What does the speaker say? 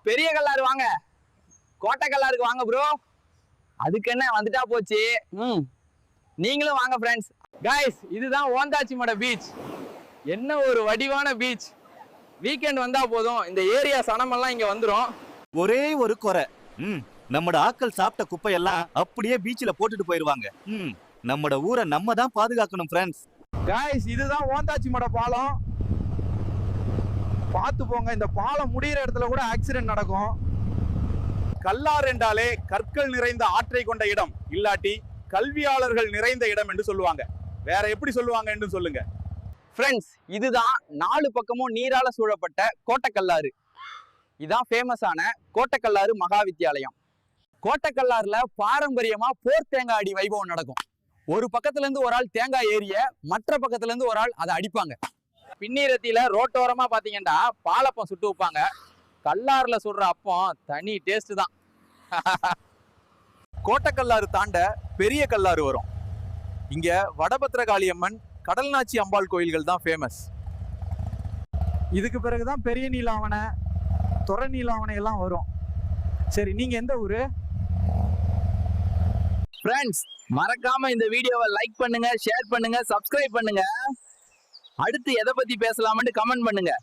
பெரிய கல்லாறு வாங்க, கோட்டை கல்லாருக்கு வாங்க ப்ரோ. அதுக்கு என்ன வந்துட்டா போச்சு. நீங்களும் வாங்க ஃப்ரெண்ட்ஸ். கைஸ், இதுதான் ஓந்தாச்சிமட பீச். என்ன ஒரு வடிவான பீச். வீக்கெண்ட் வந்தா போதும் இந்த ஏரியா சனமெல்லாம் இங்க வந்துரும். ஒரே ஒரு குறை, நம்மட ஆட்கள் சாப்பிட்ட குப்பையெல்லாம் அப்படியே பீச்சில் போட்டுட்டு போயிருவாங்க. நம்மட ஊரை நம்ம தான் பாதுகாக்கணும் ஃப்ரெண்ட்ஸ். கைஸ், இதுதான் ஓந்தாச்சிமட பாலம். பார்த்து போங்க, இந்த பாலம் முடிகிற இடத்துல கூட ஆக்சிடென்ட் நடக்கும். கல்லார் என்றாலே கற்கள் நிறைந்த ஆற்றை கொண்ட இடம், இல்லாட்டி கல்வியாளர்கள் நிறைந்த இடம் என்று சொல்லுவாங்க. வேற எப்படி சொல்லுவாங்க என்று சொல்லுங்க ஃப்ரெண்ட்ஸ். இதுதான் 4 பக்கமும் நீரால சூழப்பட்ட கோட்டைக்கல்லாறு. இதான் ஃபேமஸான கோட்டைக்கல்லாறு மகா வித்தியாலயம். கோட்டைக்கல்லாறுல பாரம்பரியமா போர் தேங்காய் அடி வைபவம் நடக்கும். ஒரு பக்கத்துல இருந்து ஒரு ஆள் தேங்காய் ஏறிய மற்ற பக்கத்துல இருந்து ஒரு ஆள் அதை அடிப்பாங்க. பின்னீரத்தில ரோட்டோரமா பாத்தீங்கன்னா பாலப்பம் சுட்டு வைப்பாங்க. கல்லாறுல சுடுற அப்பம் தனி டேஸ்ட் தான். கோட்டைக்கல்லாறு தாண்ட பெரிய கல்லாறு வரும். இங்க வடபத்திரகாளியம்மன், கடல்நாச்சி அம்பாள் கோயில்கள் தான் ஃபேமஸ். இதுக்கு பிறகுதான் பெரிய நீலாவணை, துறை நீலாவணை எல்லாம் வரும். சரி, நீங்க எந்த ஊரு? ஃப்ரெண்ட்ஸ், மறக்காம இந்த வீடியோவை லைக் பண்ணுங்க, ஷேர் பண்ணுங்க, சப்ஸ்கிரைப் பண்ணுங்க. அடுத்து எதை பத்தி பேசலாம்னு கமெண்ட் பண்ணுங்க.